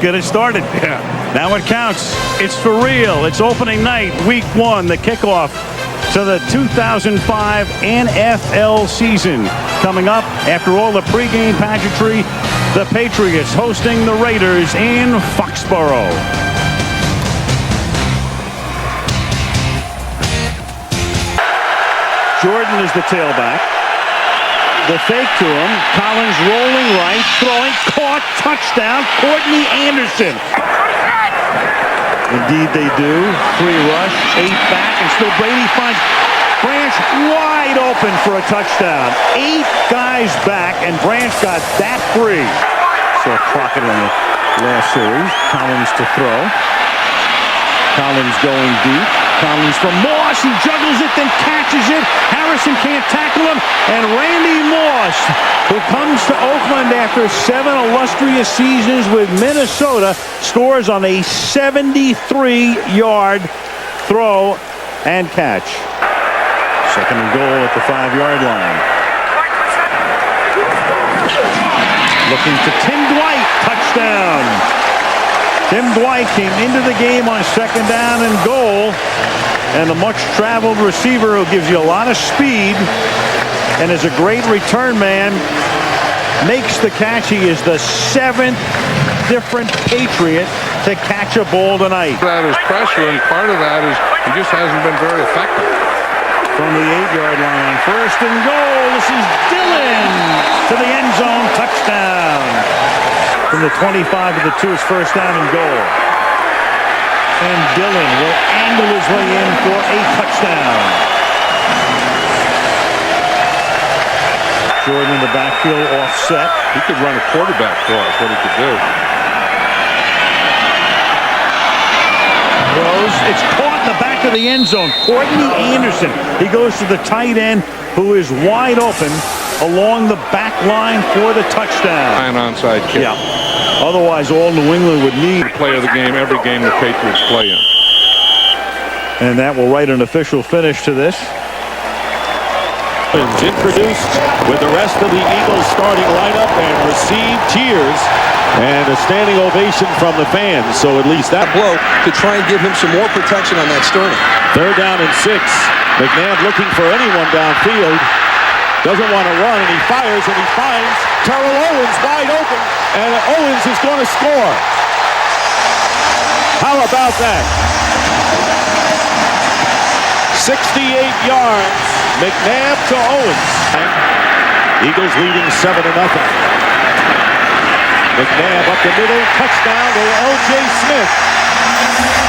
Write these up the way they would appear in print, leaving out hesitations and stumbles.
get it started. Yeah. Now it counts. It's for real. It's opening night, week 1, the kickoff to the 2005 NFL season. Coming up after all the pregame pageantry, the Patriots hosting the Raiders in Foxborough. Jordan is the tailback. The fake to him. Collins rolling right, throwing, caught, touchdown, Courtney Anderson. Indeed they do. 3 rush, 8 back, and still Brady finds Branch wide open for a touchdown. 8 guys back, and Branch got that free. Saw Crockett in the last series. Collins to throw. Collins going deep. Collins from Moss. He juggles it, then catches it. Harrison can't tackle him. And Randy Moss, who comes to Oakland after 7 illustrious seasons with Minnesota, scores on a 73-yard throw and catch. 2nd and goal at the 5-yard line. Looking to Tim Dwight. Touchdown. Tim Dwight came into the game on 2nd down and goal. And the much-traveled receiver who gives you a lot of speed and is a great return man makes the catch. He is the 7th different Patriot to catch a ball tonight. That is pressure, and part of that is he just hasn't been very effective. From the 8-yard line, 1st and goal. This is Dillon to the end zone. Touchdown. From the 25 to the 2, it's 1st down and goal. And Dillon will angle his way in for a touchdown. Jordan in the backfield offset. He could run a quarterback for us, what he could do. Throws. It's caught in the back of the end zone. Courtney Anderson. He goes to the tight end, who is wide open along the back line for the touchdown. An onside kick. Yeah. Otherwise, all New England would need. Play of the game, every game the Patriots play in. And that will write an official finish to this. Introduced with the rest of the Eagles starting lineup and received cheers and a standing ovation from the fans. So at least that blow to try and give him some more protection on that sternum. 3rd down and 6. McNabb looking for anyone downfield. Doesn't want to run, and he fires, and he finds Terrell Owens wide open, and Owens is going to score. How about that? 68 yards, McNabb to Owens. Eagles leading 7-0. McNabb up the middle, touchdown to L.J. Smith.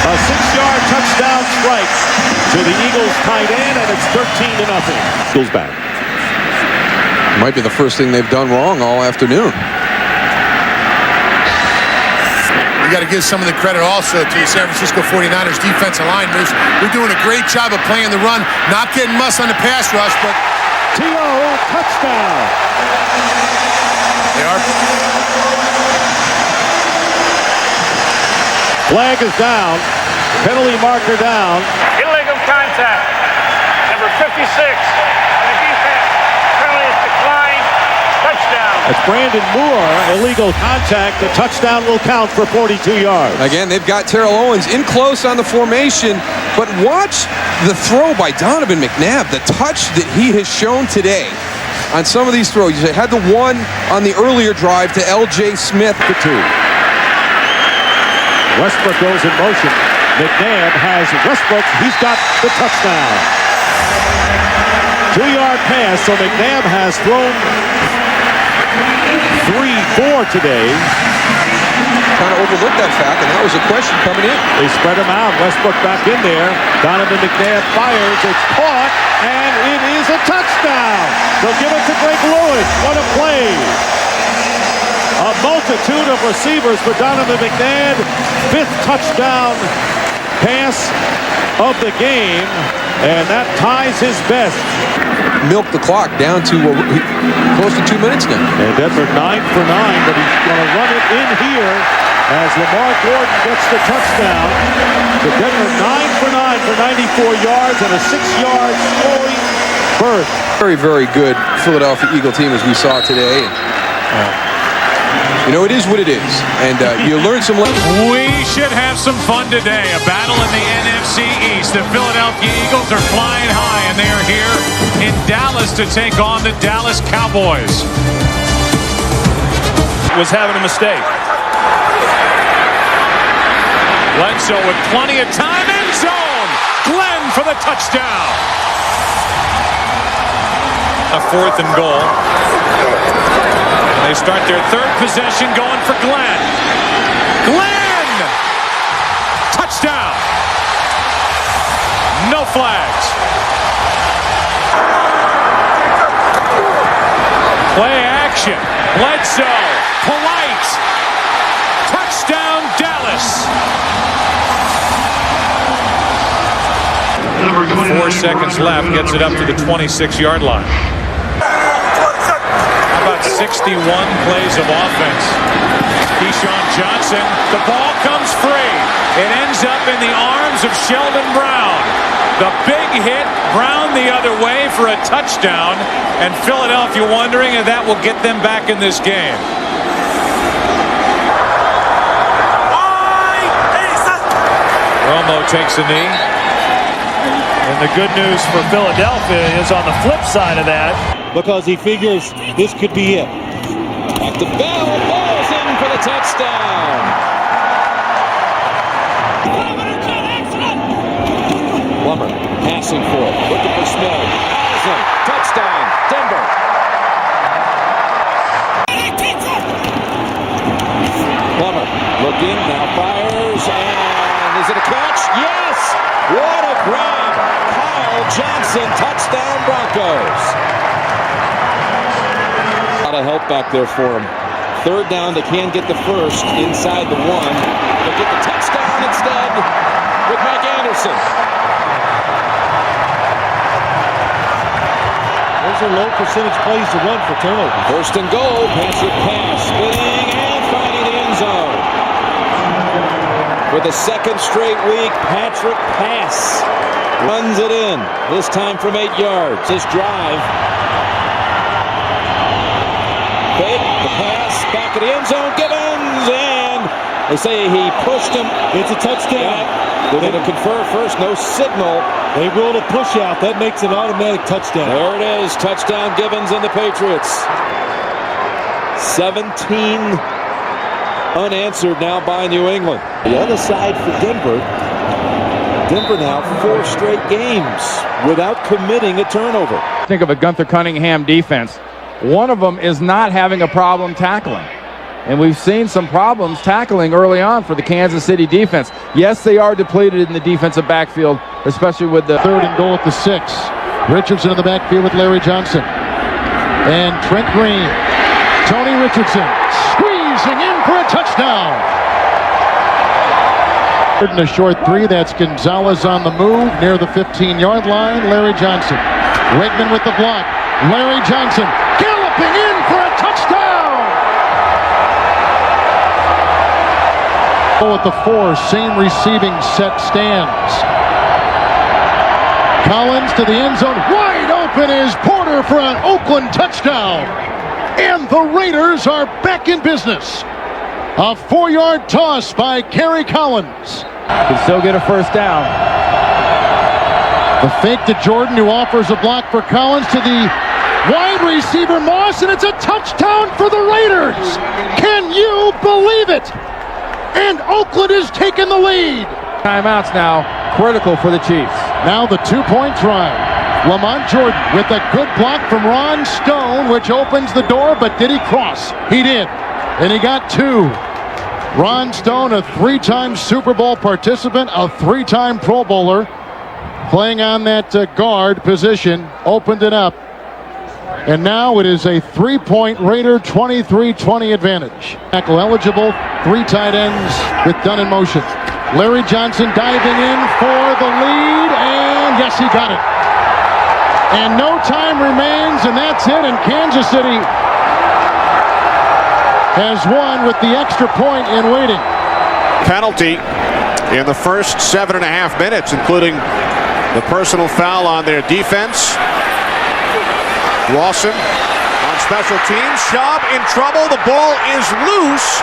A 6-yard touchdown strike to the Eagles tight end, and it's 13-0. Eagles back. Might be the first thing they've done wrong all afternoon. You got to give some of the credit also to the San Francisco 49ers defensive line. They're doing a great job of playing the run, not getting muss on the pass rush, but T.O. touchdown. They are. Flag is down. Penalty marker down. Illegal contact. Number 56. The defense. Penalty is declined. Touchdown. That's Brandon Moore. Illegal contact. The touchdown will count for 42 yards. Again, they've got Terrell Owens in close on the formation, but watch the throw by Donovan McNabb. The touch that he has shown today on some of these throws. He had the one on the earlier drive to L.J. Smith. The 2. Westbrook goes in motion. McNabb has Westbrook. He's got the touchdown. 2-yard pass, so McNabb has thrown 3-4 today. Kind of overlooked that fact, and that was a question coming in. They spread him out. Westbrook back in there. Donovan McNabb fires. It's caught, and it is a touchdown. They'll give it to Greg Lewis. What a play. A multitude of receivers for Donovan McNabb. 5th touchdown pass of the game, and that ties his best. Milk the clock down to close to 2 minutes now. And Denver 9 for 9, but he's going to run it in here as Lamar Gordon gets the touchdown. So Denver 9 for 9 for 94 yards and a 6-yard scoring berth. Very, very good Philadelphia Eagle team as we saw today. You know, it is what it is. And you learn some lessons. We should have some fun today. A battle in the NFC East. The Philadelphia Eagles are flying high, and they are here in Dallas to take on the Dallas Cowboys. Was having a mistake. Bledsoe with plenty of time. End zone. Glenn for the touchdown. A 4th and goal. They start their 3rd possession going for Glenn. Glenn! Touchdown! No flags. Play action. Bledsoe. Polite. Touchdown Dallas. 4 seconds left. Gets it up to the 26-yard line. About 61 plays of offense. Keyshawn Johnson, the ball comes free. It ends up in the arms of Sheldon Brown. The big hit, Brown the other way for a touchdown, and Philadelphia wondering if that will get them back in this game. Romo takes a knee. And the good news for Philadelphia is on the flip side of that, because he figures this could be it. Back to Bell. Ball's in for the touchdown. Plummer passing for it. Looking for Smith. Awesome. Touchdown. Denver. Plummer looking. Now fires. And is it a catch? Yes. What a grab. Kyle Johnson. Touchdown Broncos. A lot of help back there for him. 3rd down, they can get the 1st inside the 1. They'll get the touchdown instead with Mike Anderson. Those are low percentage plays to run for turnover. 1st and goal, Patrick pass, spinning and finding the end zone. For the 2nd straight week, Patrick pass runs it in. This time from 8 yards. His drive. Fake, the pass, back of the end zone, Gibbons, and they say he pushed him. It's a touchdown. Yeah, they're going to confer first, no signal. They ruled a push out. That makes an automatic touchdown. There it is, touchdown Gibbons and the Patriots. 17 unanswered now by New England. The other side for Denver. Denver now 4 straight games without committing a turnover. Think of a Gunther Cunningham defense. One of them is not having a problem tackling. And we've seen some problems tackling early on for the Kansas City defense. Yes, they are depleted in the defensive backfield, especially with the 3rd and goal at the 6. Richardson in the backfield with Larry Johnson. And Trent Green. Tony Richardson squeezing in for a touchdown. 3rd and a short 3. That's Gonzalez on the move near the 15-yard line. Larry Johnson. Wegman with the block. Larry Johnson galloping in for a touchdown. Oh, at the 4, same receiving set stands. Collins to the end zone. Wide open is Porter for an Oakland touchdown. And the Raiders are back in business. A 4-yard toss by Kerry Collins. can still get a 1st down. The fake to Jordan, who offers a block for Collins, to the wide receiver Moss, and it's a touchdown for the Raiders. Can you believe it? And Oakland has taken the lead. Timeouts now, critical for the Chiefs. Now the 2-point try. Lamont Jordan with a good block from Ron Stone, which opens the door, but did he cross? He did, and he got 2. Ron Stone, a 3-time Super Bowl participant, a 3-time Pro Bowler, playing on that guard position, opened it up. And now it is a 3-point Raider 23-20 advantage. Tackle eligible, 3 tight ends with Dunn in motion. Larry Johnson diving in for the lead, and yes, he got it. And no time remains, and that's it, and Kansas City has won with the extra point in waiting. Penalty in the first 7.5 minutes, including the personal foul on their defense. Lawson on special teams. Schaub in trouble. The ball is loose.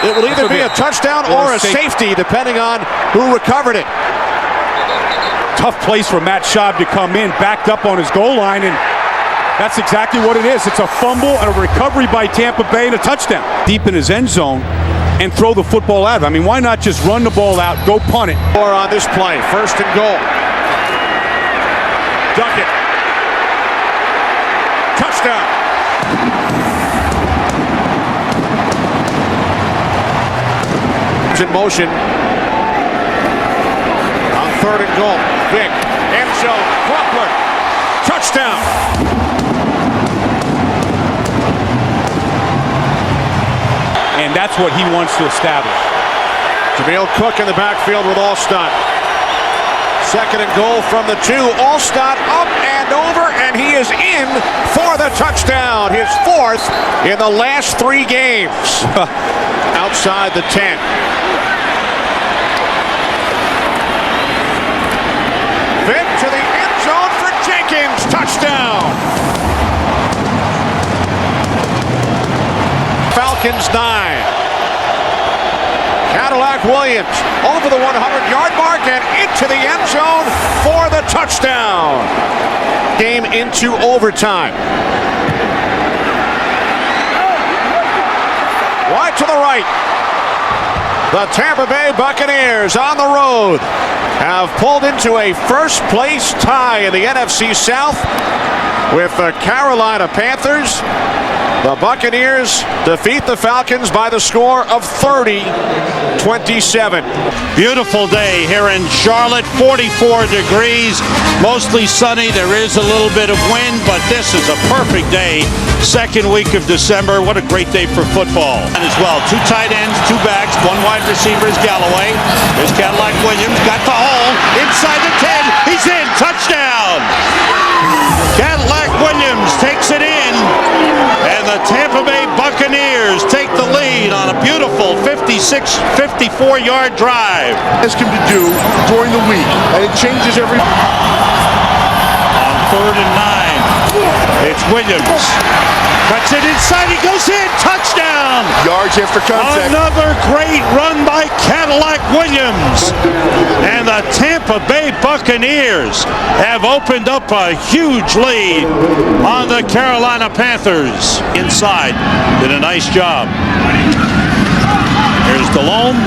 It will either be a touchdown or a safety, depending on who recovered it. Tough place for Matt Schaub to come in, backed up on his goal line, and that's exactly what it is. It's a fumble and a recovery by Tampa Bay and a touchdown. Deep in his end zone and throw the football out. I mean, why not just run the ball out, go punt it? Or on this play, 1st and goal. Duckett. Touchdown. It's in motion. On 3rd and goal. Vick. End zone. Crawford. Touchdown. And that's what he wants to establish. Jameel Cook in the backfield with Alstott. 2nd and goal from the 2. Alstott up and over, and he is in for the touchdown. His 4th in the last 3 games. Outside the 10. Vick to the end zone for Jenkins. Touchdown. Falcons 9. Cadillac Williams over the 100-yard mark and into the end zone for the touchdown. Game into overtime. Wide to the right. The Tampa Bay Buccaneers on the road have pulled into a first-place tie in the NFC South with the Carolina Panthers. The Buccaneers defeat the Falcons by the score of 30-27. Beautiful day here in Charlotte, 44 degrees, mostly sunny. There is a little bit of wind, but this is a perfect day. 2nd week of December. What a great day for football. And as well, 2 tight ends, 2 backs, 1 wide receiver is Galloway. There's Cadillac Williams, got the hole, inside the 10, he's in, touchdown! Cadillac Williams takes it in, and the Tampa Bay Buccaneers take the lead on a beautiful 54-yard drive. Ask him to do during the week, and it changes every. On 3rd and 9, it's Williams. Cuts it inside, he goes in, touchdown! Yards after contact. Another great run by Cadillac Williams. And the Tampa Bay Buccaneers have opened up a huge lead on the Carolina Panthers. Inside, did a nice job. Here's Delhomme,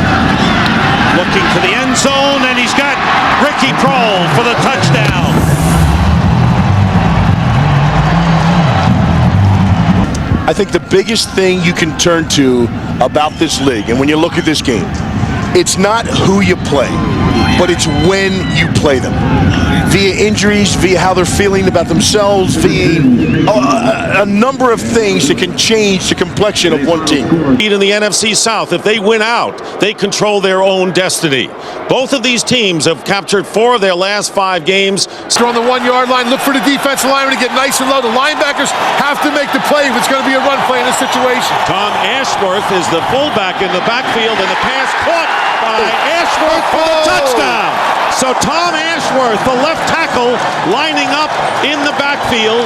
looking to the end zone, and he's got Ricky Prohl for the touchdown. I think the biggest thing you can turn to about this league, and when you look at this game, it's not who you play, but it's when you play them. Via injuries, via how they're feeling about themselves, via a number of things that can change the complexion of one team. In the NFC South, if they win out, they control their own destiny. Both of these teams have captured 4 of their last 5 games. On the 1-yard line, look for the defensive lineman to get nice and low. The linebackers have to make the play if it's going to be a run play in this situation. Tom Ashworth is the fullback in the backfield, and the pass caught by Ashworth for the touchdown. So Tom Ashworth, the left tackle, lining up in the backfield,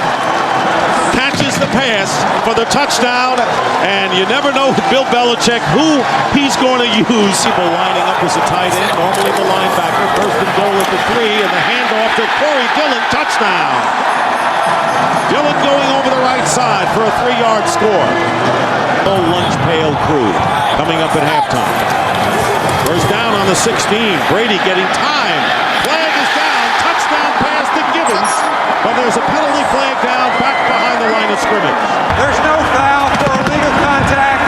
catches the pass for the touchdown, and you never know with Bill Belichick who he's going to use. People lining up as a tight end, normally the linebacker. 1st and goal at the 3, and the handoff to Corey Dillon, touchdown. Dillon going over the right side for a 3-yard score. Old lunch pail crew coming up at halftime. First down on the 16. Brady getting time. Flag is down. Touchdown pass to Gibbons. But there's a penalty flag down back behind the line of scrimmage. There's no foul for illegal contact.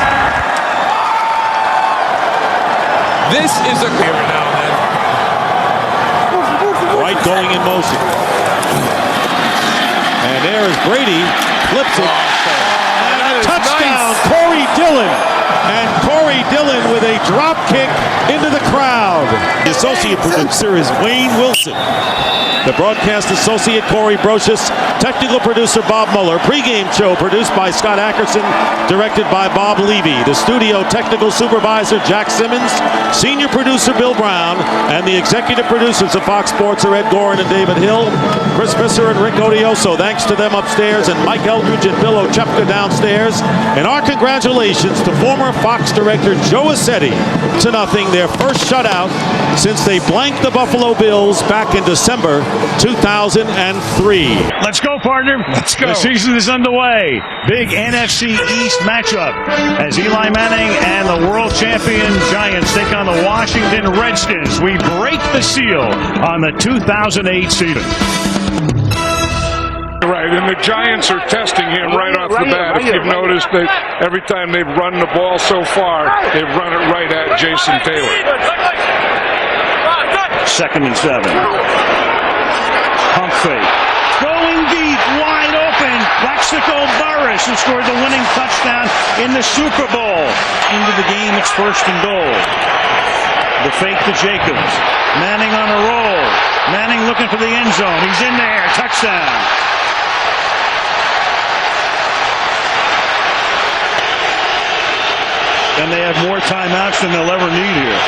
This is a Every now and then. Right going in motion. And there is Brady. Flips it. And a touchdown. Nice. Corey Dillon. And Corey Dillon with a drop kick into the crowd. The associate producer is Wayne Wilson. The broadcast associate, Corey Brocious. Technical producer, Bob Mueller. Pre-game show produced by Scott Ackerson, directed by Bob Levy. The studio technical supervisor, Jack Simmons. Senior producer, Bill Brown. And the executive producers of Fox Sports are Ed Gorin and David Hill. Chris Visser and Rick Odioso. Thanks to them upstairs. And Mike Eldridge and Bill Ochepka downstairs. And our congratulations to former Fox director Joe Assetti. 2-0, their first shutout since they blanked the Buffalo Bills back in December 2003. Let's go, partner. Let's go. The season is underway. Big NFC East matchup as Eli Manning and the world champion Giants take on the Washington Redskins. We break the seal on the 2008 season. Right, and the Giants are testing him right off the bat. If you've noticed, every time they've run the ball so far, they've run it right at Jason Taylor. 2nd and 7. Pump fake. Going deep, wide open. Plaxico Burress, who scored the winning touchdown in the Super Bowl. Into the game, it's 1st and goal. The fake to Jacobs. Manning on a roll. Manning looking for the end zone. He's in there. Touchdown. And they have more timeouts than they'll ever need here.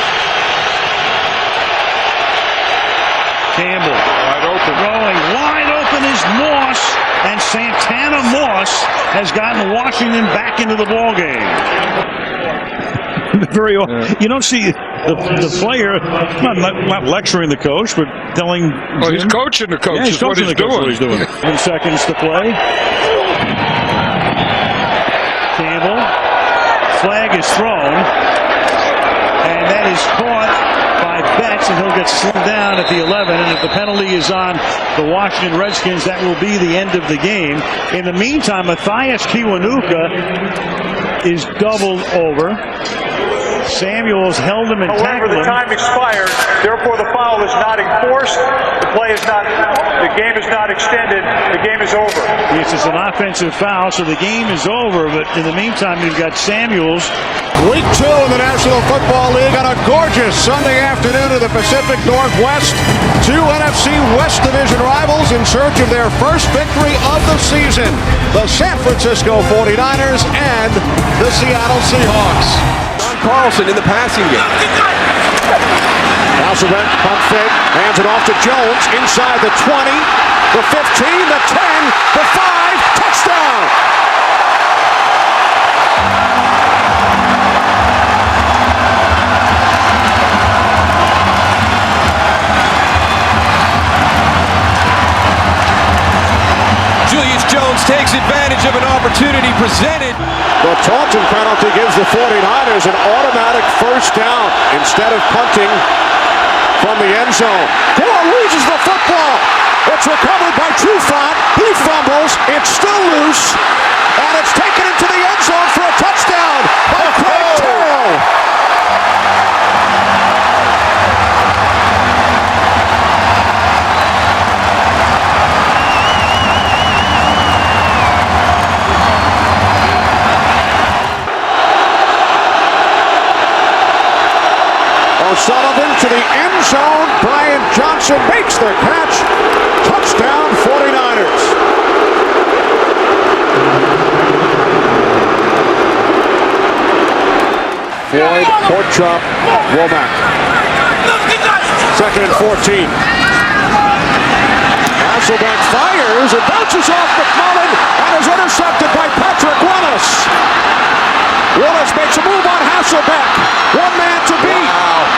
Campbell. Wide open. Throwing wide open is Moss. And Santana Moss has gotten Washington back into the ballgame. You don't see the player not lecturing the coach, but telling. Well, he's coaching the coach. Yeah, he's coaching the coach. What he's doing. 7 seconds to play. Campbell. Flag is thrown, and that is caught by Betts, and he'll get slowed down at the 11. And if the penalty is on the Washington Redskins, that will be the end of the game. In the meantime, Matthias Kiwanuka is doubled over. Samuels held him and tackled him. However, the time expired. Therefore, the foul is not enforced. The game is not extended. The game is over. Yes, it's an offensive foul, so the game is over. But in the meantime, you've got Samuels. Week 2 in the National Football League on a gorgeous Sunday afternoon in the Pacific Northwest. 2 NFC West Division rivals in search of their first victory of the season. The San Francisco 49ers and the Seattle Seahawks. Carlson in the passing game. Hasselbeck, pump fake, hands it off to Jones, inside the 20, the 15, the 10, the 5, touchdown! Julius Jones takes advantage of an opportunity presented. The Taunton penalty gives the 49ers an automatic first down instead of punting from the end zone. Gore loses the football. It's recovered by Trufant. He fumbles. It's still loose. And it's taken into the end zone for a touchdown by Craig Terrell. O'Sullivan to the end zone. Brian Johnson makes the catch. Touchdown 49ers. Floyd, court chop, Womack. 2nd and 14. Hasselbeck fires. It bounces off McMullen and is intercepted by Patrick Willis. Willis makes a move on Hasselbeck. One man to beat. Wow.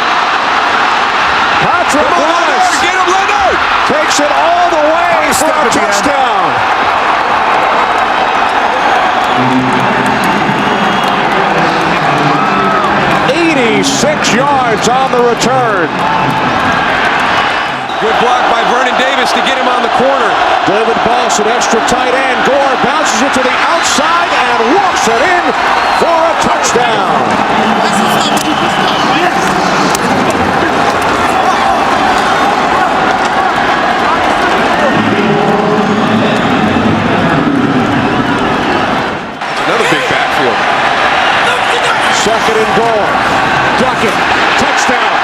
Patrick Willis Get him, Leonard! takes it all the way for a touchdown. 86 yards on the return. Good block by Vernon Davis to get him on the corner. David Boss, an extra tight end. Gore bounces it to the outside and walks it in for a touchdown. Second and goal. pocket. Touchdown.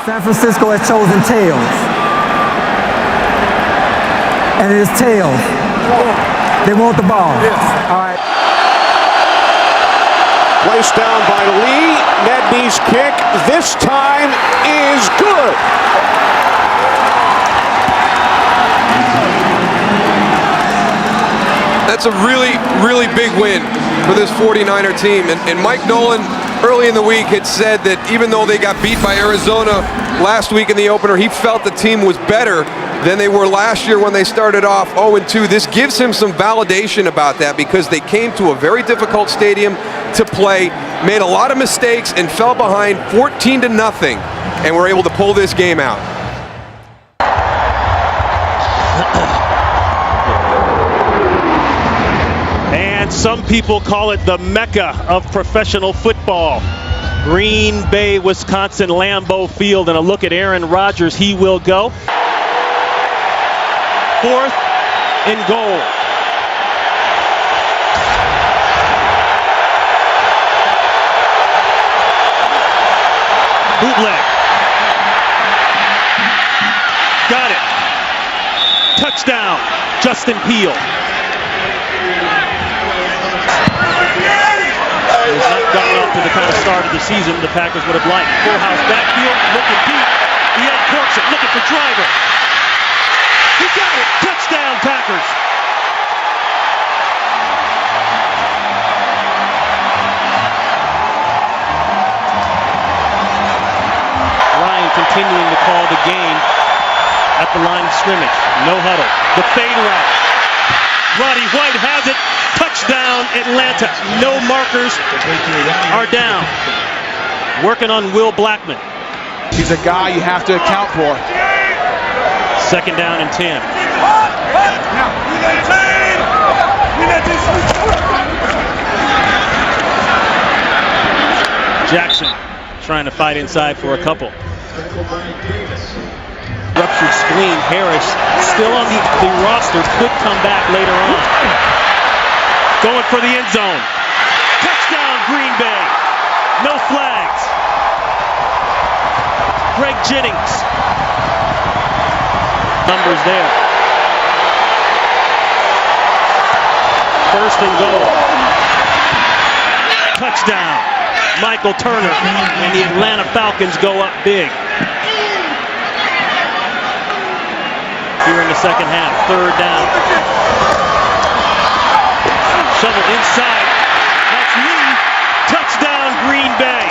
San Francisco has chosen tails. And it is tails. They want the ball. Yes. All right. Placed down by Lee. Nedney's kick this time is good. That's a really, really big win for this 49er team. And Mike Nolan, early in the week, had said that even though they got beat by Arizona last week in the opener, he felt the team was better than they were last year when they started off 0-2. This gives him some validation about that because they came to a very difficult stadium to play, made a lot of mistakes, and fell behind 14-0, and were able to pull this game out. And some people call it the Mecca of professional football. Green Bay, Wisconsin, Lambeau Field, and a look at Aaron Rodgers. He will go. 4th and goal. Bootleg. Got it. Touchdown, Justin Peele. He's not gotten off to the kind of start of the season the Packers would have liked. Full house backfield, looking deep. He uncorks it, looking for Driver. He got it. Touchdown, Packers. Ryan continuing to call the game at the line of scrimmage. No huddle. The fade route. Roddy White has it. Touchdown, Atlanta. No markers are down. Working on Will Blackman. He's a guy you have to account for. 2nd down and 10. Jackson trying to fight inside for a couple. Ruptured spleen. Harris still on the roster. Could come back later on. Going for the end zone. Touchdown, Green Bay. No flags. Greg Jennings. Numbers there. 1st and goal. Touchdown. Michael Turner and the Atlanta Falcons go up big. Here in the second half, 3rd down. Shovel inside. That's Lee. Touchdown, Green Bay.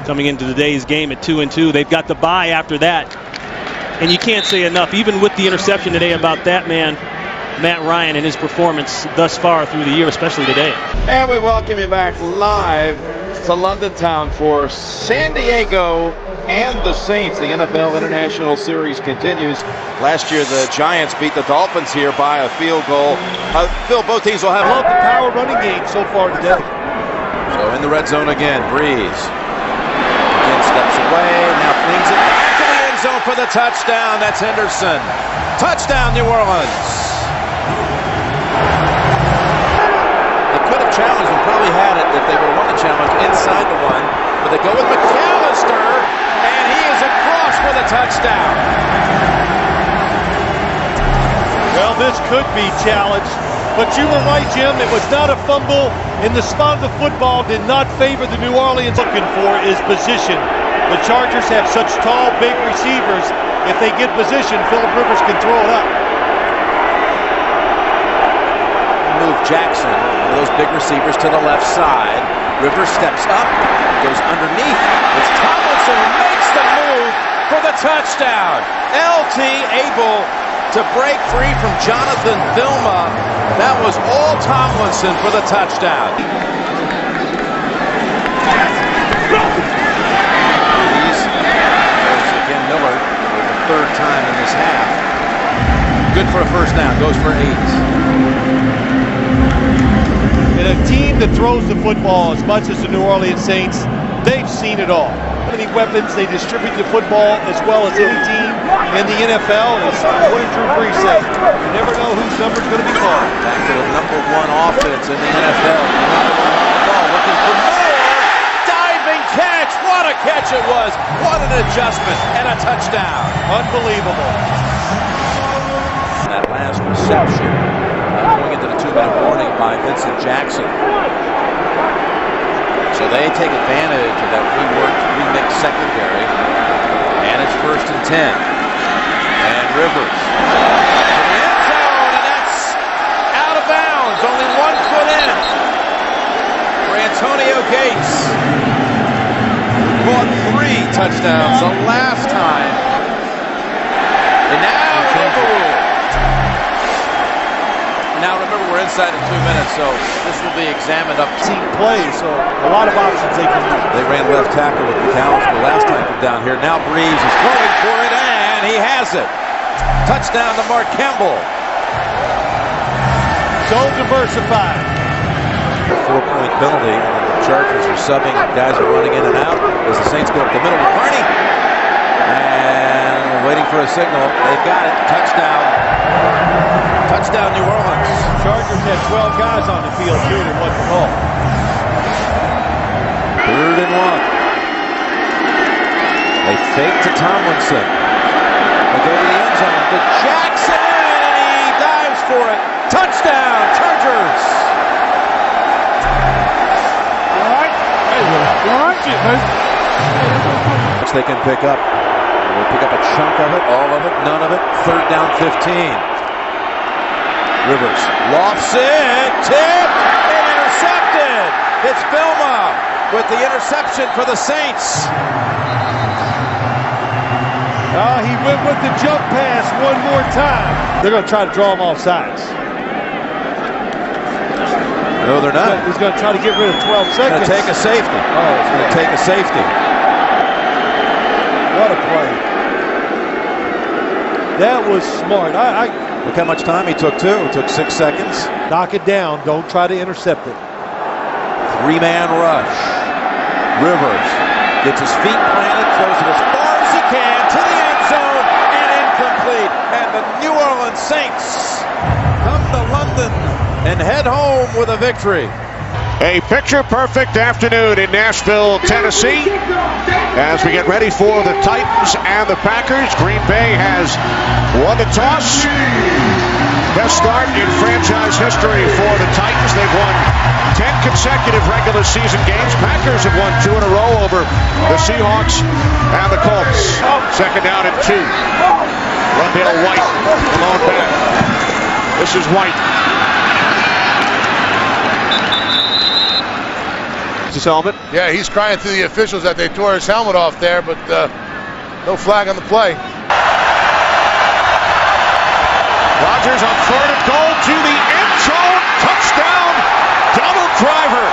Coming into today's game at 2-2. They've got the bye after that. And you can't say enough, even with the interception today, about that man, Matt Ryan, and his performance thus far through the year, especially today. And we welcome you back live to London Town for San Diego and the Saints. The NFL International Series continues. Last year, the Giants beat the Dolphins here by a field goal. Phil, both teams will have love the power running game so far today. So in the red zone again, Breeze. Again steps away, now flings it back to the end zone for the touchdown. That's Henderson. Touchdown, New Orleans. They could have challenged and probably had it if they would have won the challenge inside the one. But they go with McAllister, and he is across for the touchdown. Well, this could be challenged, but you were right, Jim. It was not a fumble, and the spot of the football did not favor the New Orleans. Looking for is position. The Chargers have such tall, big receivers. If they get position, Phillip Rivers can throw it up. Move Jackson, those big receivers to the left side. Rivers steps up, goes underneath. It's Tomlinson who makes the move for the touchdown. LT able to break free from Jonathan Vilma. That was all Tomlinson for the touchdown. Again, Miller for the 3rd time in this half. Good good for a first down. Goes for 8. In a team that throws the football as much as the New Orleans Saints, they've seen it all. How many weapons they distribute the football as well as any team in the NFL is 1 through 3 safe. You never know whose number's going to be called. Back to the #1 offense in the NFL. Ball looking for more. Diving catch. What a catch it was. What an adjustment and a touchdown. Unbelievable. That last reception going into the 2-minute warning by Vincent Jackson. So they take advantage of that remixed secondary. And it's 1st and 10. And Rivers. In the end zone, and that's out of bounds. Only 1 foot in. For Antonio Gates. Caught 3 touchdowns the last time. And now overruled. Now remember, we're inside of 2 minutes, so this will be examined up. Team play, so a lot of options they can use. They ran left tackle with McAllister last time from down here. Now Breeze is going for it, and he has it. Touchdown to Mark Campbell. So diversified. 4-point penalty. The Chargers are subbing. Guys are running in and out as the Saints go up the middle with Carney. And waiting for a signal. They've got it. Touchdown. Touchdown, New Orleans. Chargers had 12 guys on the field, too, that wasn't called. 3rd and 1. They fake to Tomlinson. They go to the end zone to Jackson, and he dives for it. Touchdown, Chargers. Which they can pick up. They'll pick up a chunk of it, all of it, none of it. 3rd down, 15. Rivers lofts it, tipped, and intercepted. It's Filma with the interception for the Saints. He went with the jump pass one more time. They're going to try to draw him off sides. No, they're not. He's going to try to get rid of 12 seconds. Going to take a safety. Oh, he's going to take a safety. What a play. That was smart. Look how much time he took, too. It took 6 seconds. Knock it down. Don't try to intercept it. 3-man rush. Rivers gets his feet planted, throws it as far as he can to the end zone, and incomplete. And the New Orleans Saints come to London and head home with a victory. A picture-perfect afternoon in Nashville, Tennessee. As we get ready for the Titans and the Packers, Green Bay has won the toss. Best start in franchise history for the Titans. They've won 10 consecutive regular season games. Packers have won 2 in a row over the Seahawks and the Colts. 2nd down and 2. Rondale White, the lone back. This is White. His helmet. Yeah, he's crying to the officials that they tore his helmet off there, but no flag on the play. Rodgers on 3rd and goal to the end zone. Touchdown. Double driver.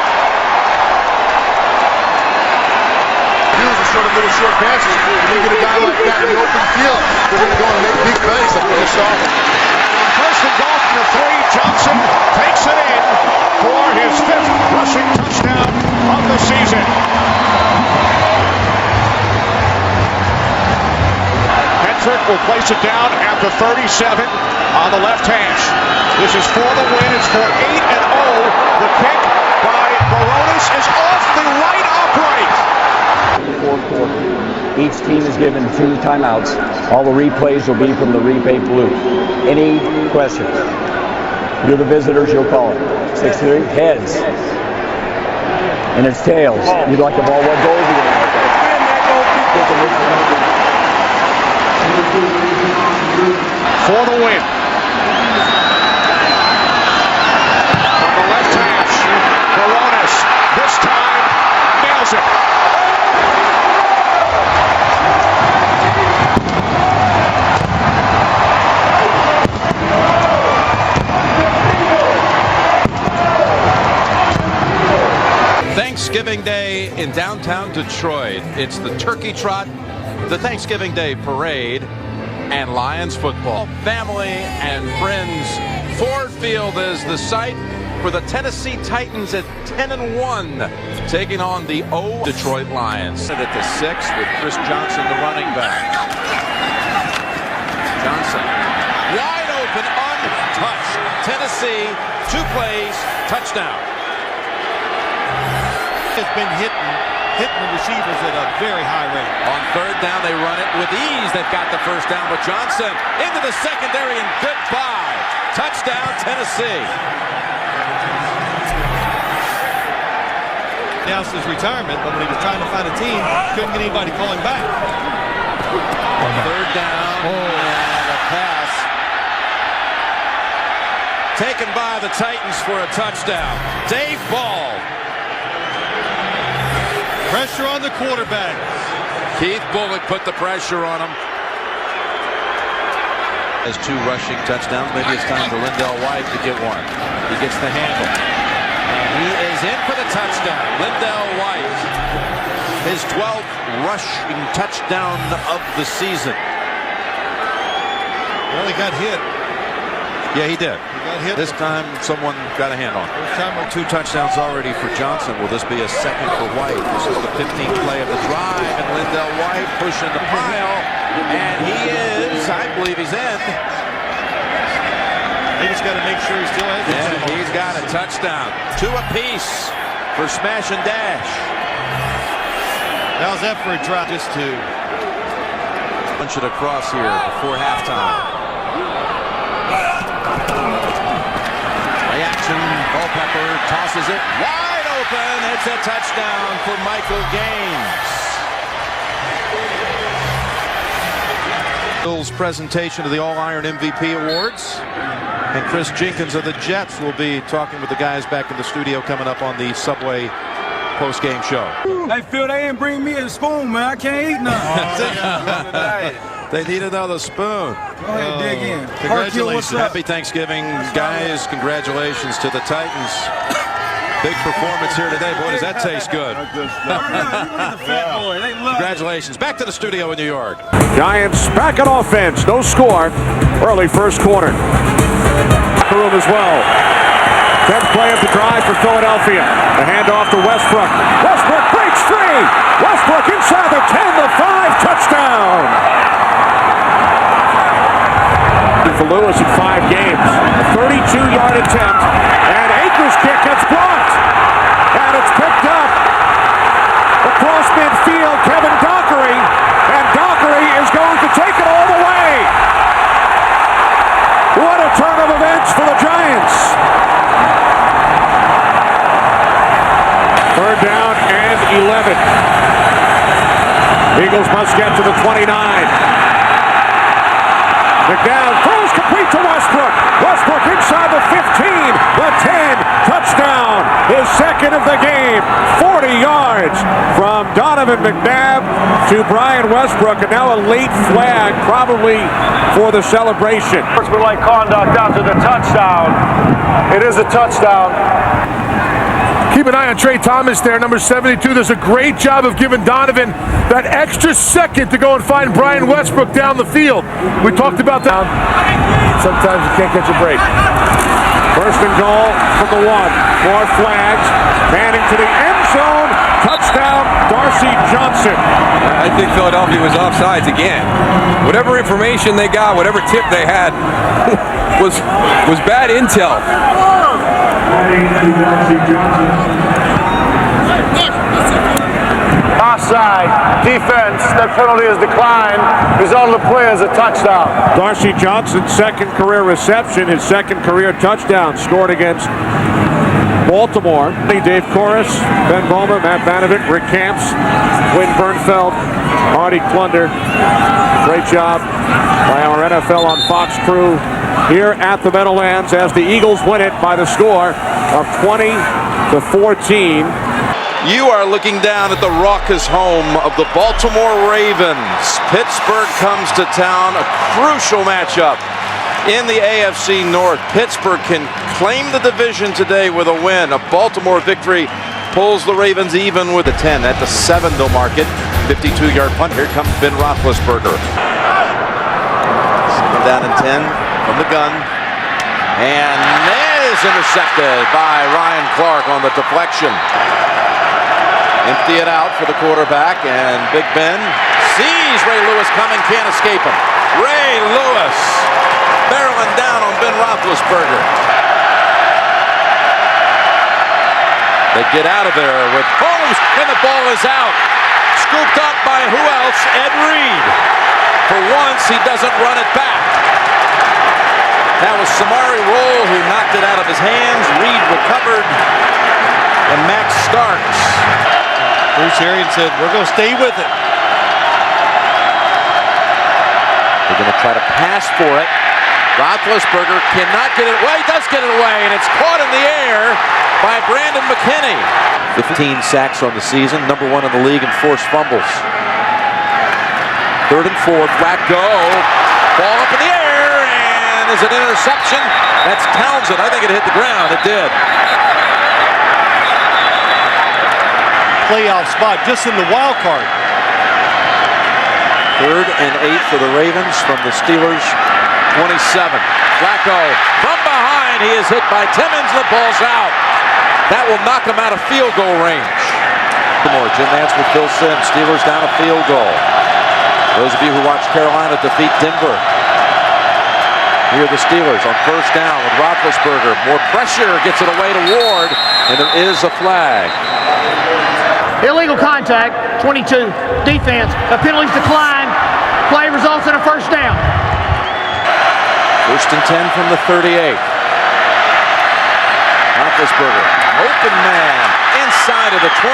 Use a sort of little short passes. When you get a guy like that in the open field, they're going to go and make big plays like we just saw. 1st and goal from the 3. Johnson takes it in for his 5th rushing touchdown of the season. Hendrick will place it down at the 37 on the left hash. This is for the win. It's for 8-0. The kick by Baronis is off the right upright. Fourth quarter. Each team is given 2 timeouts. All the replays will be from the replay booth. Any questions? You're the visitors, you'll call it. 6-3, heads. And it's tails. You'd like the ball. What goal is he going to make? For the win. From the left hash, Baronis this time nails it. Thanksgiving Day in downtown Detroit. It's the Turkey Trot, the Thanksgiving Day Parade. and Lions football. Family and friends, Ford Field is the site for the Tennessee Titans at 10-1, taking on the Detroit Lions. At the 6 with Chris Johnson, the running back. Johnson, wide open, untouched. Tennessee, 2 plays, touchdown. Has been hitting the receivers at a very high rate. On 3rd down, they run it with ease. They've got the 1st down with Johnson into the secondary, and goodbye. Touchdown, Tennessee. Announced his retirement, but when he was trying to find a team, couldn't get anybody to call him back. 3rd down, and a pass taken by the Titans for a touchdown. Dave Ball. Pressure on the quarterback. Keith Bullock put the pressure on him. Has 2 rushing touchdowns. Maybe it's time for Lindell White to get one. He gets the handle. And he is in for the touchdown. Lindell White. His 12th rushing touchdown of the season. Well, he got hit. Yeah, he did. He got hit. This time, someone got a hand on him. 2 touchdowns already for Johnson. Will this be a 2nd for White? This is the 15th play of the drive, and Lindell White pushing the pile. And he is, I believe he's in. He just got to make sure he still has it. And he's got a touchdown. 2 apiece for smash and dash. How's that for a drop? Just 2. Punch it across here before halftime. Play action. Culpepper tosses it wide open. It's a touchdown for Michael Gaines. Bill's presentation of the All-Iron MVP Awards. And Chris Jenkins of the Jets will be talking with the guys back in the studio coming up on the Subway post-game show. Hey, Phil, they ain't bring me a spoon, man. I can't eat nothing. They need another spoon. Go ahead, dig in. Congratulations. Happy Thanksgiving, guys. Congratulations to the Titans. Big performance here today. Boy, does that taste good. Congratulations. Back to the studio in New York. Giants back on offense. No score. Early 1st quarter. Room as well. 10th play of the drive for Philadelphia. The handoff to Westbrook. Westbrook breaks free. Westbrook inside the 10, the 5, touchdown. For Lewis in 5 games. A 32-yard attempt. And Akers' kick gets blocked. And it's picked up across midfield. Kevin Dockery. And Dockery is going to take it all the way. What a turn of events for the Giants. 3rd down and 11. Eagles must get to the 29. McNabb throws complete to Westbrook. Westbrook inside the 15, the 10, touchdown. His 2nd of the game. 40 yards from Donovan McNabb to Brian Westbrook, and now a late flag probably for the celebration. Sportsmanlike conduct after the touchdown. It is a touchdown. Keep an eye on Trey Thomas there, number 72. Does a great job of giving Donovan that extra second to go and find Brian Westbrook down the field. We talked about that. Sometimes you can't catch a break. 1st and goal from the 1. More flags. Manning to the end zone. Touchdown, Darcy Johnson. I think Philadelphia was offsides again. Whatever information they got, whatever tip they had, was bad intel. Offside. Defense. That penalty is declined. Result of the play is a touchdown. Darcy Johnson's 2nd career reception, his 2nd career touchdown, scored against Baltimore. Dave Corus, Ben Vollmer, Matt Vanovic, Rick Camps, Wynn Bernfeld, Artie Klunder. Great job by our NFL on Fox crew here at the Meadowlands as the Eagles win it by the score of 20-14. You are looking down at the raucous home of the Baltimore Ravens. Pittsburgh comes to town, a crucial matchup in the AFC North. Pittsburgh can claim the division today with a win. A Baltimore victory pulls the Ravens even with a 10. At the 7, they'll mark it. 52-yard punt. Here comes Ben Roethlisberger. Second down and 10 from the gun. And that is intercepted by Ryan Clark on the deflection. Empty it out for the quarterback, and Big Ben sees Ray Lewis coming, can't escape him. Ray Lewis barreling down on Ben Roethlisberger. They get out of there with Holmes, and the ball is out. Scooped up by who else? Ed Reed. For once, he doesn't run it back. That was Samari Rolle who knocked it out of his hands. Reed recovered, and Max Starks. Bruce Arians said, we're going to stay with it. They're going to try to pass for it. Roethlisberger cannot get it away. He does get it away, and it's caught in the air by Brandon McKinney. 15 sacks on the season, number 1 in the league in forced fumbles. 3rd and 4, Flacco. Ball up in the air, and is it an interception? That's Townsend. I think it hit the ground. It did. Playoff spot just in the wild card. 3rd and 8 for the Ravens from the Steelers' 27. Flacco from behind. He is hit by Timmons. The ball's out. That will knock him out of field goal range. Jim Nantz with Phil Simms. Steelers down a field goal. Those of you who watched Carolina defeat Denver. Here are the Steelers on 1st down with Roethlisberger. More pressure, gets it away to Ward, and there is a flag. Illegal contact, 22. Defense, the penalties decline. Play results in a 1st down. 1st and 10 from the 38. Roethlisberger, open man, inside of the 20.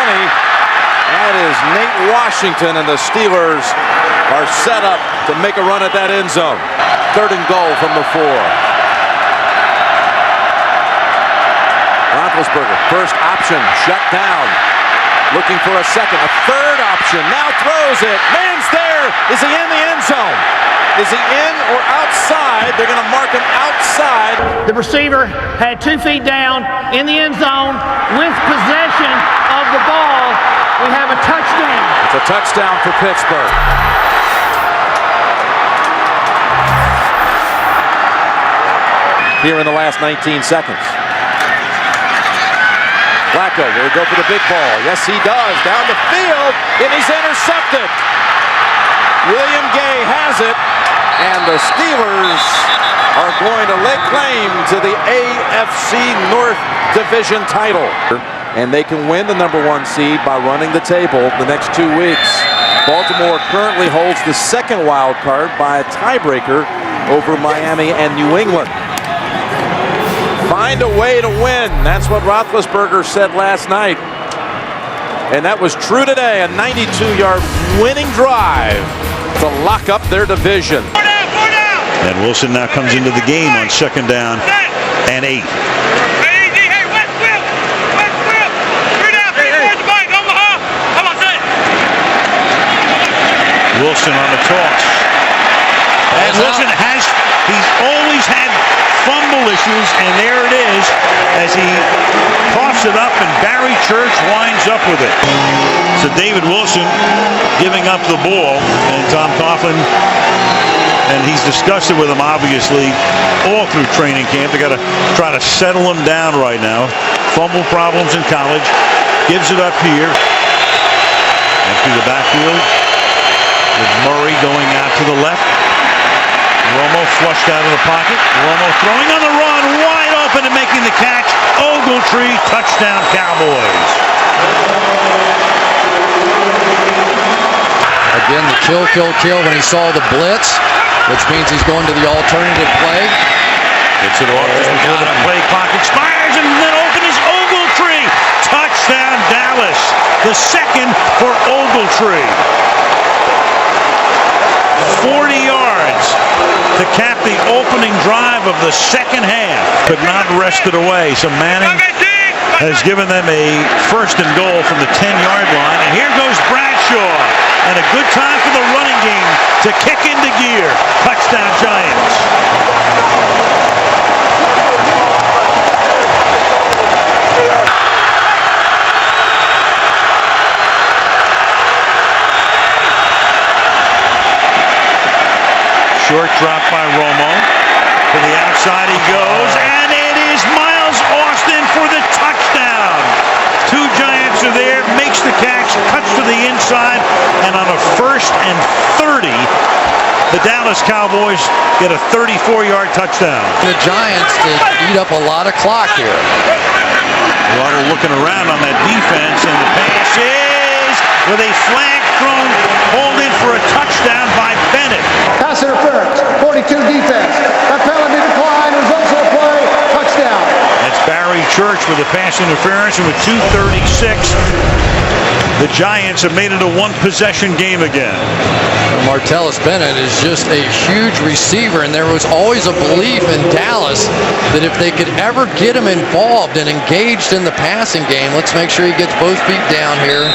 That is Nate Washington, and the Steelers are set up to make a run at that end zone. 3rd and goal from the 4. Roethlisberger, first option, shut down. Looking for a second, a 3rd option, now throws it. Man's there. Is he in the end zone? Is he in or outside? They're going to mark him outside. The receiver had 2 feet down in the end zone with possession of the ball. We have a touchdown. It's a touchdown for Pittsburgh. Here in the last 19 seconds. Flacco will go for the big ball. Yes, he does. Down the field, and he's intercepted. William Gay has it, and the Steelers are going to lay claim to the AFC North Division title. And they can win the number 1 seed by running the table the next 2 weeks. Baltimore currently holds the 2nd wild card by a tiebreaker over Miami and New England. Find a way to win. That's what Roethlisberger said last night. And that was true today. A 92-yard winning drive to lock up their division. And Wilson now comes into the game on 2nd down and 8. Wilson on the toss. And Wilson he's always had fumble issues, and there it is as he coughs it up, and Barry Church winds up with it. So David Wilson giving up the ball, and Tom Coughlin, and he's discussed it with him obviously all through training camp. They got to try to settle him down right now. Fumble problems in college. Gives it up here and through the backfield with Murray going out to the left. Romo flushed out of the pocket. Romo throwing on the run, wide open and making the catch. Ogletree, touchdown Cowboys. Again, the kill when he saw the blitz, which means he's going to the alternative play. Gets it off. The play clock expires, and then open is Ogletree. Touchdown Dallas. The 2nd for Ogletree. 40 yards to cap the opening drive of the 2nd half. Could not wrest it away. So Manning has given them a 1st and goal from the 10-yard line. And here goes Bradshaw. And a good time for the running game to kick into gear. Touchdown Giants. Short drop by Romo. To the outside he goes, and it is Miles Austin for the touchdown. Two Giants are there, makes the catch, cuts to the inside, and on a 1st and 30, the Dallas Cowboys get a 34-yard touchdown. The Giants did eat up a lot of clock here. Water looking around on that defense, and the pass is with a flag thrown, pulled in for a touchdown by Bennett. Pass interference, 42 defense. That penalty decline results in a play, touchdown. That's Barry Church with a pass interference, and with 2:36, the Giants have made it a one-possession game again. Martellus Bennett is just a huge receiver, and there was always a belief in Dallas that if they could ever get him involved and engaged in the passing game, let's make sure he gets both feet down here.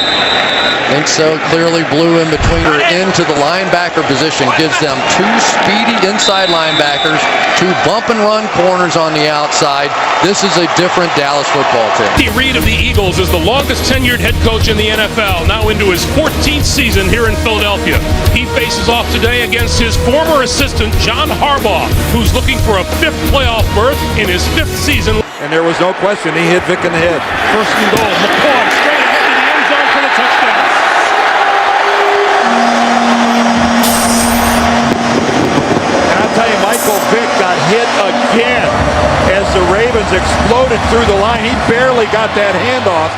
Think so. Clearly blew in between or into the linebacker position. Gives them two speedy inside linebackers, two bump and run corners on the outside. This is a different Dallas football team. Andy Reid of the Eagles is the longest tenured head coach in the NFL, now into his 14th season here in Philadelphia. He faces off today against his former assistant, John Harbaugh, who's looking for a 5th playoff berth in his 5th season. And there was no question, he hit Vic in the head. 1st and goal, McCoy straight ahead to the end zone for the touchdown. And I'll tell you, Michael Vick got hit again as the Ravens exploded through the line. He barely got that handoff.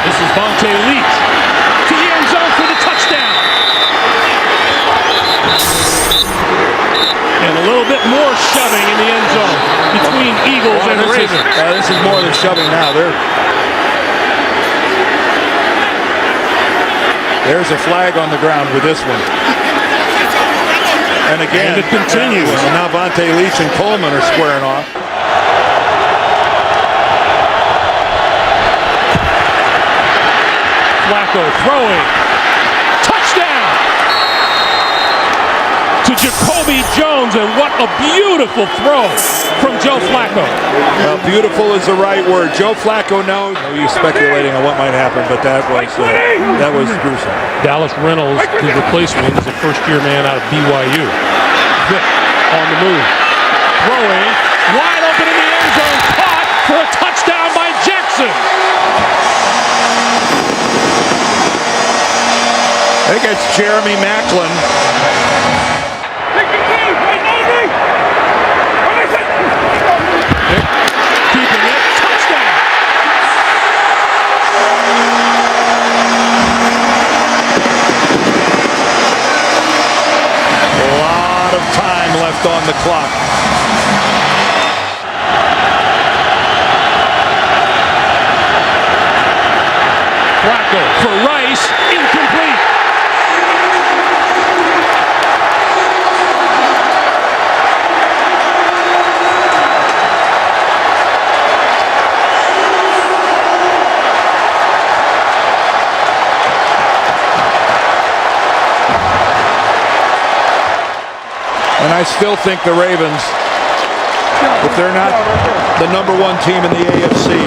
This is Vontae Leach to the end zone for the touchdown. And a little bit more shoving in the end zone between Eagles and Ravens. This is more than shoving now. There's a flag on the ground with this one. And again, it continues. And now Vontae Leach and Coleman are squaring off. Flacco throwing. Touchdown to Jacoby Jones, and what a beautiful throw from Joe Flacco. Well, beautiful is the right word. Joe Flacco knows. You're speculating on what might happen, but that was gruesome. Dallas Reynolds, his replacement, is a first-year man out of BYU. Vick on the move. Throwing. Wide open in the end zone. Caught for a touchdown by Jackson. I think it's Jeremy Maclin. Keeping it. Touchdown. A lot of time left on the clock. Flacco for Rice. Incomplete. And I still think the Ravens, if they're not the #1 team in the AFC,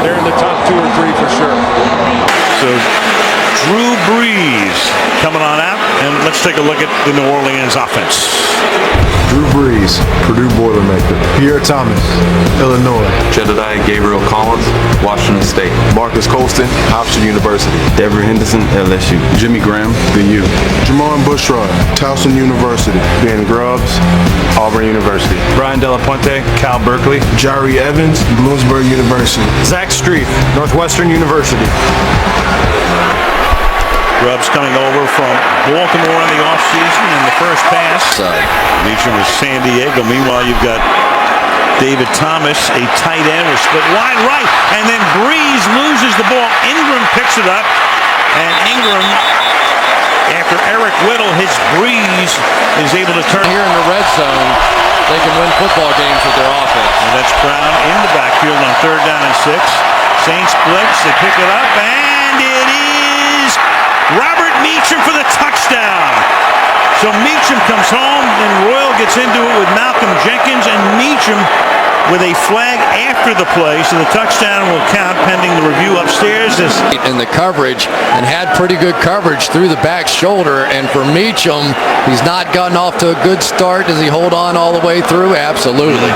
they're in the top 2 or 3 for sure. So Drew Brees coming on out, and let's take a look at the New Orleans offense. Drew Brees, Purdue Boilermaker. Pierre Thomas, Illinois. Jedediah Gabriel Collins, Washington State. Marcus Colston, Hofstra University. Dever Henderson, LSU. Jimmy Graham, the U. Jamon Bushrod, Towson University. Ben Grubbs, Auburn University. Brian Delapuente, Cal Berkeley. Jari Evans, Bloomsburg University. Zach Streif, Northwestern University. Grubbs coming over from Baltimore in the offseason in the first pass. Meacham was San Diego. Meanwhile, you've got David Thomas, a tight end, was split wide right, and then Brees loses the ball. Ingram picks it up, and Ingram, after Eric Whittle hits Brees, is able to turn. Here in the red zone, they can win football games with their offense. And that's Brown in the backfield on 3rd down and 6. Saints blitz, they pick it up, and it is Robert Meacham for the touchdown. So Meacham comes home, and Royal gets into it with Malcolm Jenkins, and Meacham with a flag after the play, so the touchdown will count pending the review upstairs. In the coverage and had pretty good coverage through the back shoulder. And for Meacham, he's not gotten off to a good start. Does he hold on all the way through? Absolutely.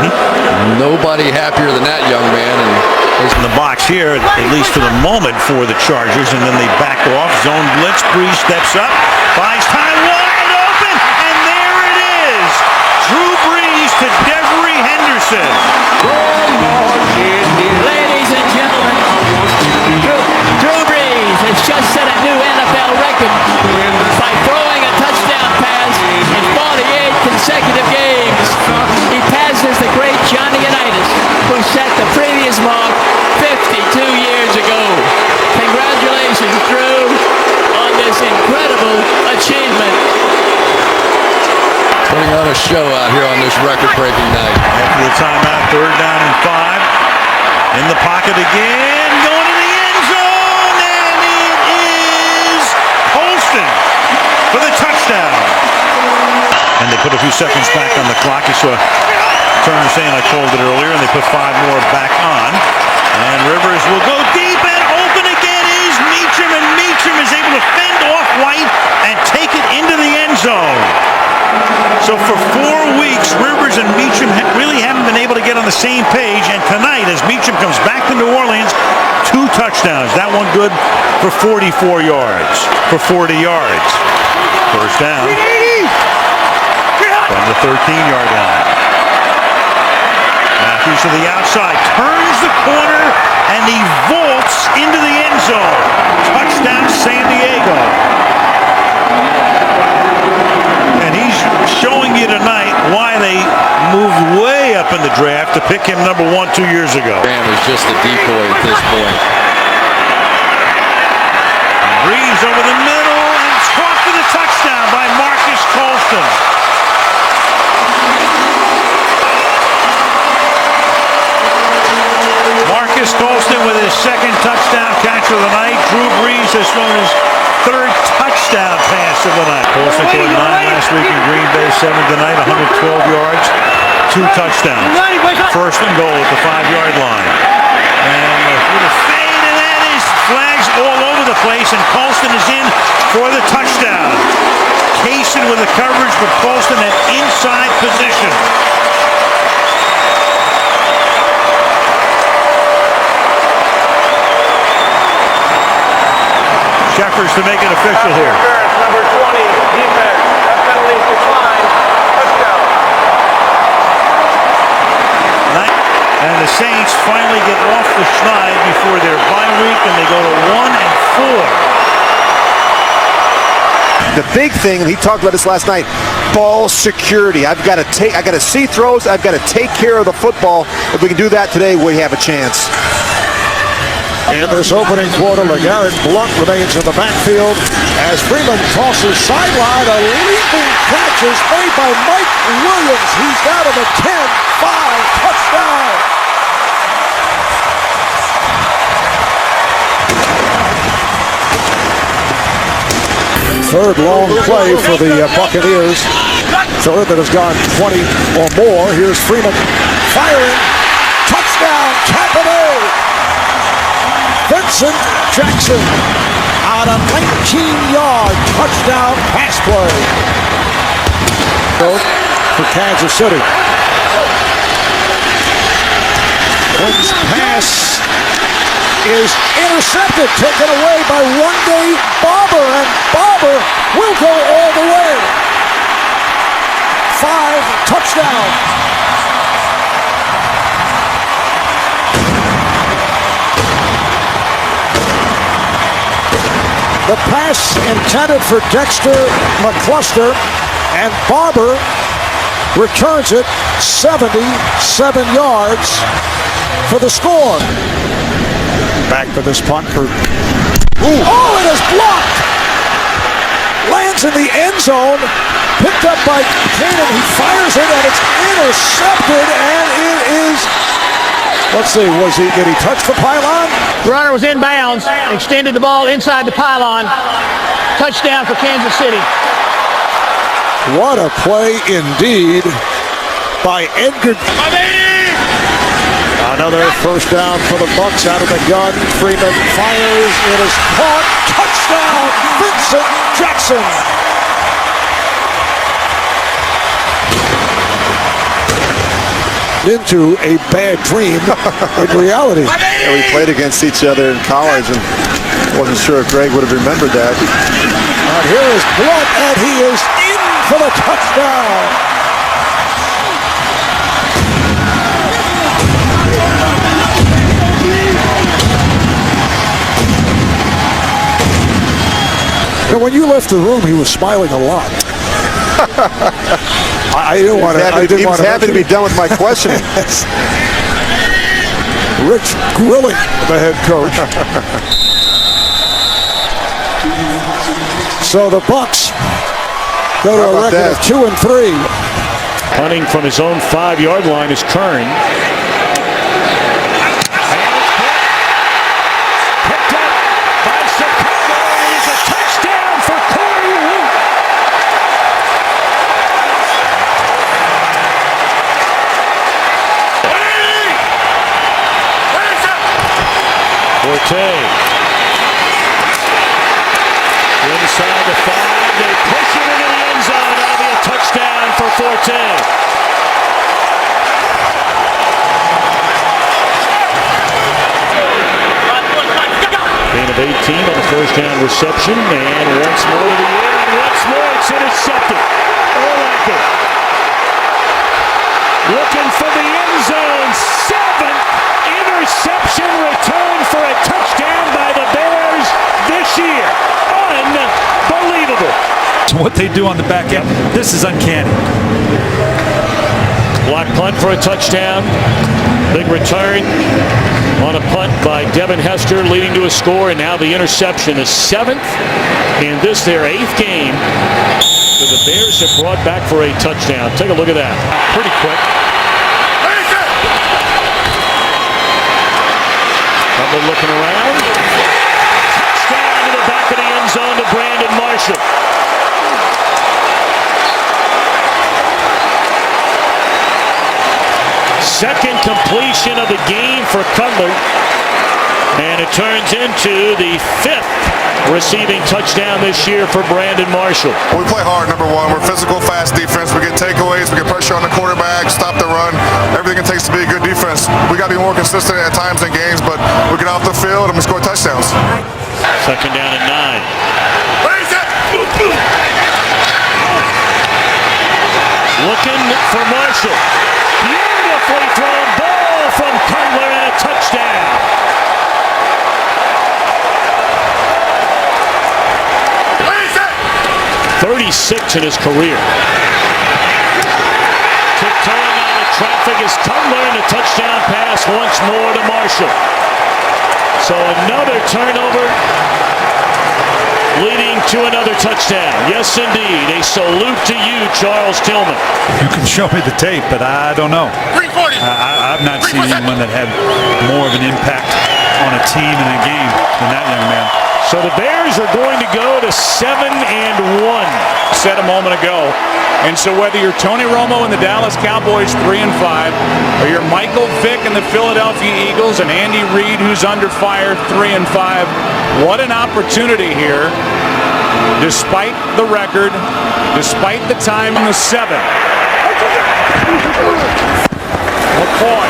Nobody happier than that young man. And in the box here, at least for the moment, for the Chargers, and then they back off. Zone blitz. Breeze steps up, buys time, wide open, and there it is. Drew Brees to Devery Henderson. Ladies and gentlemen, Drew Brees has just set a new NFL record by throwing a touchdown pass in 48 consecutive games. He passes the great Johnny Unitas, who set the previous mark 52 years ago. Congratulations, Drew, on this incredible achievement. putting on a show out here on this record-breaking night. After the timeout, 3rd down and 5. In the pocket again, going to the end zone, and it is Holston for the touchdown. And they put a few seconds back on the clock. You saw Turner saying I called it earlier, and they put 5 more back on. And Rivers will go deep, and open again is Meacham, and Meacham is able to fend off White and take it into the end zone. So for 4 weeks, Rivers and Meacham really haven't been able to get on the same page. And tonight, as Meacham comes back to New Orleans, 2 touchdowns. That one good for 44 yards, for 40 yards. First down from the 13-yard line. Matthews to the outside, turns the corner, and he vaults into the end zone. Touchdown, San Diego. And he's showing you tonight why they moved way up in the draft to pick him number 1 2 years ago. Graham is just a decoy at this point. Breeze over the middle and caught for the touchdown by Marcus Colston. Marcus Colston with his 2nd touchdown catch of the night. Drew Brees has thrown his 3rd touchdown pass of the night. Colston scored 9 last week in Green Bay, 7 tonight, 112 yards, 2 touchdowns. 1st and goal at the 5-yard line. And with a fade, and that is flags all over the place, and Colston is in for the touchdown. Kaysen with the coverage, but Colston at inside position. Shepherds to make it official here. Number 20, defense. That penalty declined. Touchdown. And the Saints finally get off the schneid before their bye week, and they go to 1-4. The big thing, and he talked about this last night, ball security. I got to see throws. I've got to take care of the football. If we can do that today, we have a chance. In this opening quarter, LeGarrette Blount remains in the backfield as Freeman tosses sideline. A leaping catch is made by Mike Williams. He's down to the 10-5 touchdown. Third long play for the Buccaneers. Third that has gone 20 or more. Here's Freeman firing. Touchdown, Tampa Bay. Vincent Jackson on a 19-yard touchdown pass play for Kansas City. Quinn's pass is intercepted, taken away by one-day Barber, and Barber will go all the way. 5 touchdowns. The pass intended for Dexter McCluster, and Barber returns it 77 yards for the score. Back for this punt for... Oh, it is blocked! Lands in the end zone, picked up by Cannon. He fires it, and it's intercepted, and it is... Let's see, did he touch the pylon? The runner was inbounds, extended the ball inside the pylon. Touchdown for Kansas City. What a play indeed by Edgar. Another first down for the Bucs out of the gun. Freeman fires. It is caught. Touchdown, Vincent Jackson. Into a bad dream in reality. Yeah, we played against each other in college, and wasn't sure if Greg would have remembered that. And here is Blunt, and he is in for the touchdown. And when you left the room, he was smiling a lot. I didn't want to. He was happy to be done with my questioning. Rich grilling the head coach. So the Bucs go to a record of 2-3. Punting from his own 5-yard line is Kern. Forte. Inside the 5, they push it into the end zone. That'll be a touchdown for Forte. Gain of 18 on the first down reception, and once more to the air, and once more it's intercepted. Urlacher looking for the end zone. 7th interception return for a touchdown by the Bears this year. Unbelievable. What they do on the back end, this is uncanny. Block punt for a touchdown. Big return on a punt by Devin Hester, leading to a score, and now the interception is 7th in this their 8th game that the Bears have brought back for a touchdown. Take a look at that. Pretty quick. Looking around. Touchdown to the back of the end zone to Brandon Marshall. Second completion of the game for Cutler. And it turns into the 5th receiving touchdown this year for Brandon Marshall. We play hard, number one. We're physical, fast defense. We get takeaways. We get pressure on the quarterback, stop the run. Everything it takes to be a good defense. We got to be more consistent at times in games, but we get off the field and we score touchdowns. Second down and 9. Looking for Marshall. Beautifully thrown ball from Cutler and a touchdown. 36 in his career. Tiptoeing out of traffic is Cutler, and a touchdown pass once more to Marshall. So another turnover leading to another touchdown. Yes, indeed. A salute to you, Charles Tillman. You can show me the tape, but I don't know. I've not seen anyone that had more of an impact on a team in a game than that young man. So the Bears are going to go to 7-1. Said a moment ago. And so whether you're Tony Romo and the Dallas Cowboys 3-5, or you're Michael Vick and the Philadelphia Eagles and Andy Reid, who's under fire, 3-5, what an opportunity here. Despite the record, despite the time in the 7th. McCoy.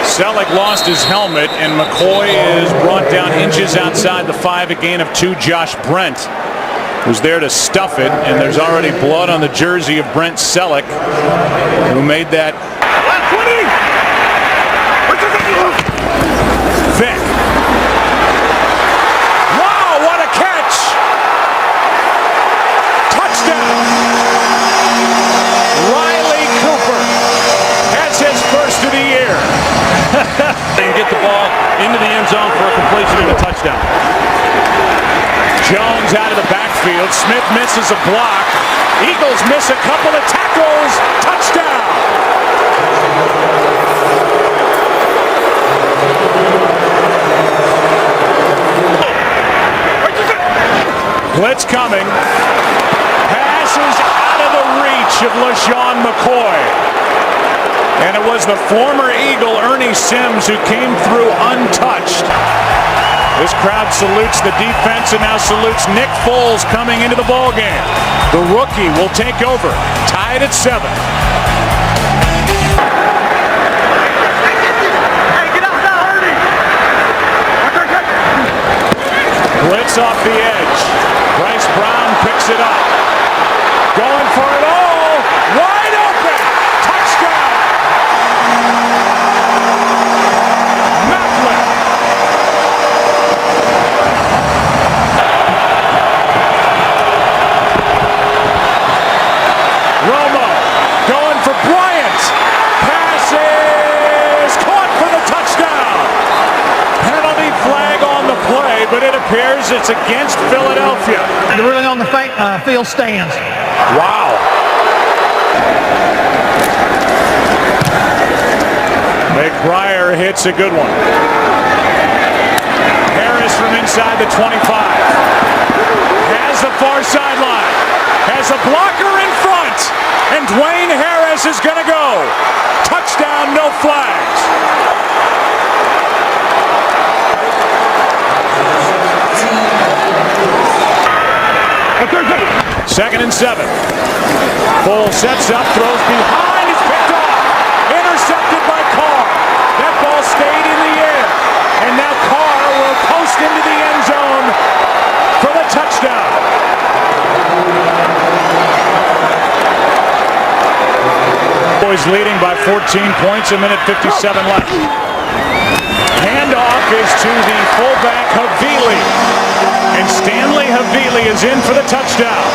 Selleck lost his helmet, and McCoy is brought down inches outside the 5, a gain of 2. Josh Brent was there to stuff it, and there's already blood on the jersey of Brent Selleck, who made that. Vick. Wow, what a catch! Touchdown! Riley Cooper has his first of the year. And get the ball into the end zone for a completion and a touchdown. Jones out of the backfield. Smith misses a block. Eagles miss a couple of tackles. Touchdown. Blitz coming. Passes out of the reach of LaShawn McCoy. And it was the former Eagle, Ernie Sims, who came through untouched. This crowd salutes the defense and now salutes Nick Foles coming into the ballgame. The rookie will take over, tied at 7. Blitz off the edge. Bryce Brown picks it up. Going for it all. Wide open. Touchdown. Macklin. Romo going for Bryant. Passes caught for the touchdown. Penalty flag on the play, but it appears it's against Philadelphia. They're really on the field stands. Wow. McBriar hits a good one. Harris from inside the 25. Has the far sideline. Has a blocker in front. And Dwayne Harris is going to go. Touchdown, no flags. Second and 7. Foles sets up, throws behind, is picked off. Intercepted by Carr. That ball stayed in the air. And now Carr will post into the end zone for the touchdown. Boys leading by 14 points, a minute 57 left. Handoff is to the fullback Havili. And Stanley Havili is in for the touchdown.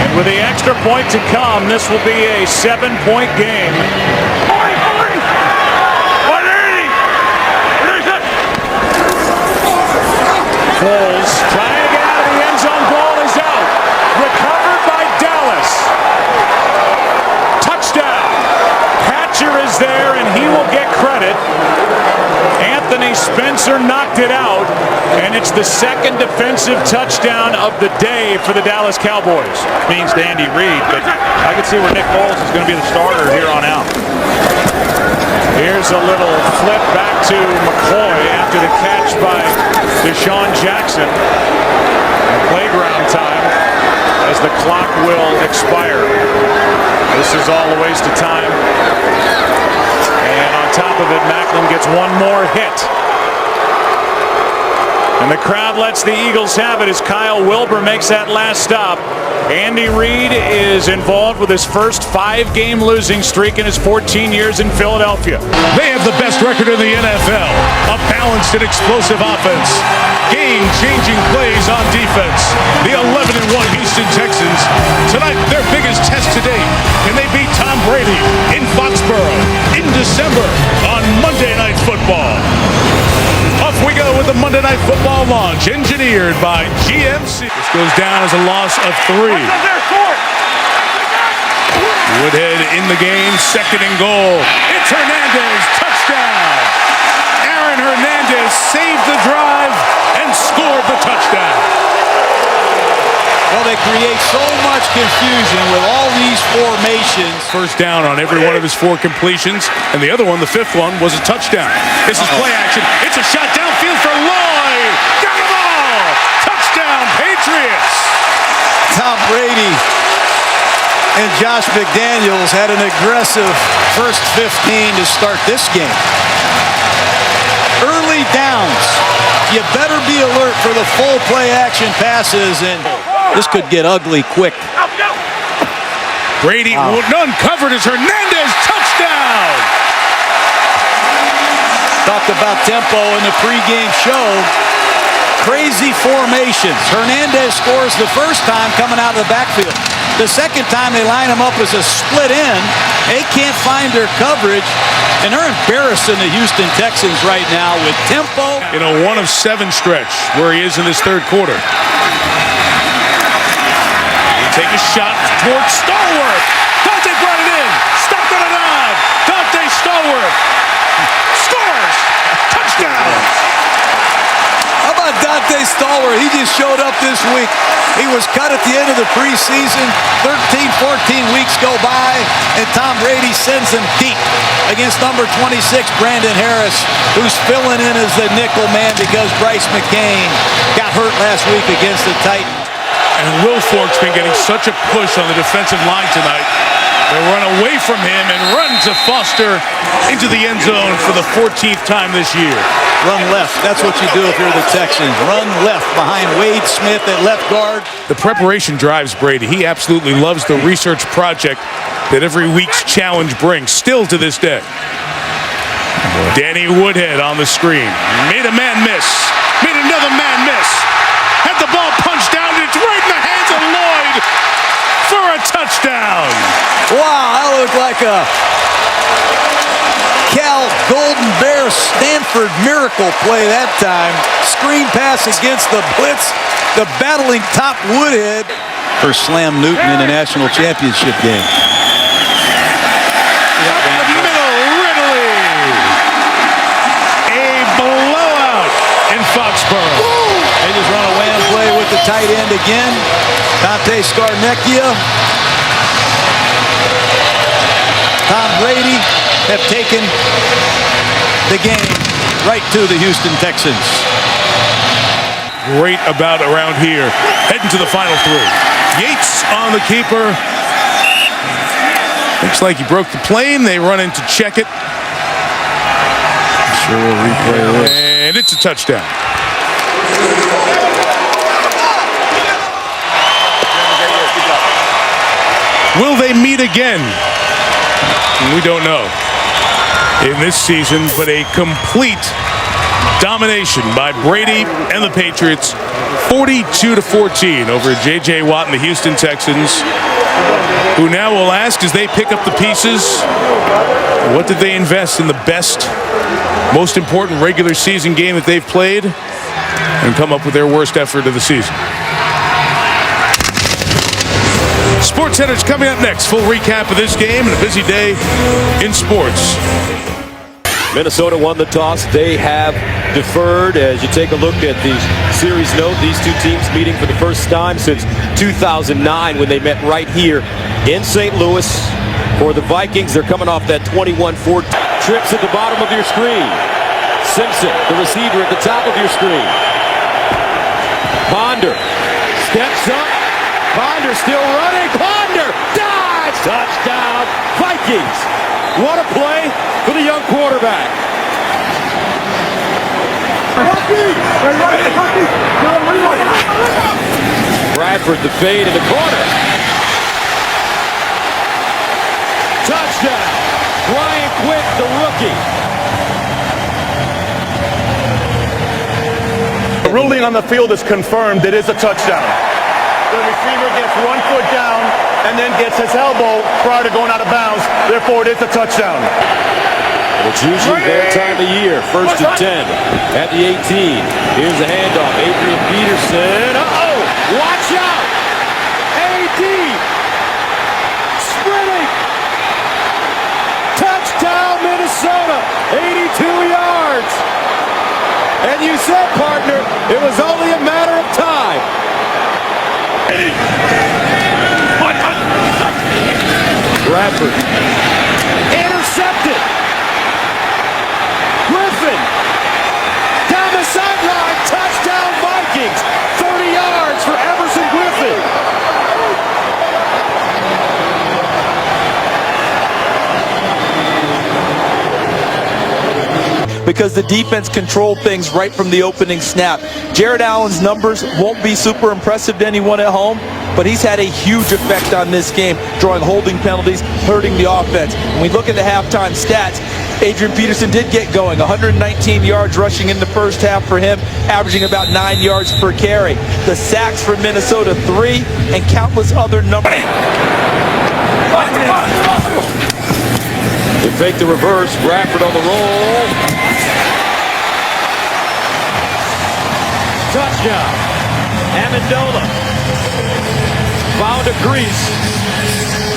And with the extra point to come, this will be a 7-point game. Foles trying to get out of the end zone. Ball is out. Recovered by Dallas. Touchdown. Hatcher is there, and he will get credit. Anthony Spencer knocked it out, and it's the second defensive touchdown of the day for the Dallas Cowboys. Means to Andy Reid, but I can see where Nick Foles is going to be the starter here on out. Here's a little flip back to McCoy after the catch by Deshaun Jackson. Playground time as the clock will expire. This is all a waste of time. And on top of it, Macklin gets one more hit. And the crowd lets the Eagles have it as Kyle Wilbur makes that last stop. Andy Reid is involved with his first 5-game losing streak in his 14 years in Philadelphia. They have the best record in the NFL. A balanced and explosive offense. Game-changing plays on defense. The 11-1 Houston Texans. Tonight, their biggest test to date. Can they beat Tom Brady in Foxborough in December on Monday Night Football? Off we go with the Monday Night Football launch, engineered by GMC. This goes down as a loss of 3. Woodhead in the game, 2nd and goal. It's Hernandez, touchdown. Aaron Hernandez saved the drive and scored the touchdown. Well, they create so much confusion with all these formations. First down on every one of his 4 completions, and the other one, the 5th one, was a touchdown. This is play action. It's a shot downfield for Lloyd. Got the ball. Touchdown, Patriots. Tom Brady and Josh McDaniels had an aggressive first 15 to start this game. Early downs. You better be alert for the full play action passes, and this could get ugly quick. Brady uncovered as Hernandez, touchdown! Talked about tempo in the pregame show. Crazy formations. Hernandez scores the first time coming out of the backfield. The second time they line him up as a split end. They can't find their coverage, and they're embarrassing the Houston Texans right now with tempo. In a 1-of-7 stretch where he is in this third quarter. Take a shot towards Stallworth. Dante brought it in. Stopped on a nod. Dante Stallworth scores. Touchdown. How about Dante Stallworth? He just showed up this week. He was cut at the end of the preseason. 13, 14 weeks go by, and Tom Brady sends him deep against number 26, Brandon Harris, who's filling in as the nickel man because Bryce McCain got hurt last week against the Titans. And Will Fork's been getting such a push on the defensive line tonight. They run away from him and run to Foster into the end zone for the 14th time this year. Run left. That's what you do if you're the Texans. Run left behind Wade Smith at left guard. The preparation drives Brady. He absolutely loves the research project that every week's challenge brings, still to this day. Danny Woodhead on the screen. Made a man miss. Made another man miss. Had the ball punched down. It's right in the hands of Lloyd for a touchdown. Wow, that looked like a Cal Golden Bear Stanford miracle play that time. Screen pass against the blitz. The battling top Woodhead for Slam Newton in the national championship game. Foxborough. They just run a wham play with the tight end again. Dante Scarnecchia. Tom Brady have taken the game right to the Houston Texans. Great about around here. Heading to the final three. Yates on the keeper. Looks like he broke the plane. They run in to check it. Sure will replay this. And it's a touchdown. Will they meet again? We don't know in this season, but a complete domination by Brady and the Patriots, 42-14 over J.J. Watt and the Houston Texans, who now will ask as they pick up the pieces, what did they invest in the best, most important regular season game that they've played and come up with their worst effort of the season? SportsCenter's coming up next. Full recap of this game and a busy day in sports. Minnesota won the toss. They have deferred. As you take a look at the series note, these two teams meeting for the first time since 2009 when they met right here in St. Louis. For the Vikings, they're coming off that 21-4 trips at the bottom of your screen. Simpson, the receiver at the top of your screen. Ponder steps up. Ponder still running. Ponder dives. Touchdown, Vikings. What a play for the young quarterback. Bradford the fade in the corner. Touchdown, Brian Quick, the rookie. The ruling on the field is confirmed. It is a touchdown. The receiver gets 1 foot down and then gets his elbow prior to going out of bounds. Therefore, it is a touchdown. It's usually their time of year. 1st and 10 at the 18. Here's the handoff. Adrian Peterson. Uh-oh! Watch out! A.D. sprinting. Touchdown, Minnesota. 82 yards. And you said, partner, it was only a matter of time. Bradford intercepted. Griffin down the sideline. Touchdown Vikings. 30 yards for Everson Griffin. Because the defense controlled things right from the opening snap. Jared Allen's numbers won't be super impressive to anyone at home, but he's had a huge effect on this game, drawing holding penalties, hurting the offense. When we look at the halftime stats, Adrian Peterson did get going. 119 yards rushing in the first half for him, averaging about 9 yards per carry. The sacks for Minnesota, 3, and countless other numbers. They fake the reverse. Bradford on the roll. Touchdown. Amendola found a crease,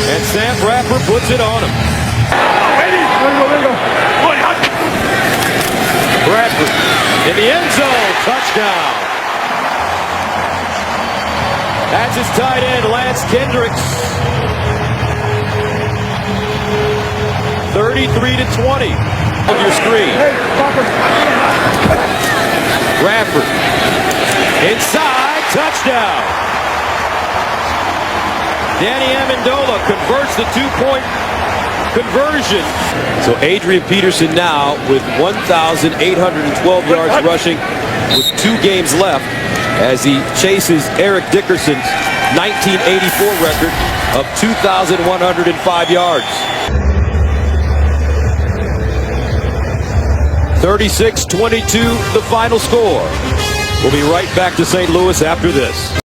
and Sam Bradford puts it on him. Bradford in the end zone. Touchdown. That's his tight end, Lance Kendricks. 33-20 on your screen. Bradford inside, touchdown. Danny Amendola converts the 2-point conversion. So Adrian Peterson now with 1,812 yards rushing with 2 games left as he chases Eric Dickerson's 1984 record of 2,105 yards. 36-22 the final score. We'll be right back to St. Louis after this.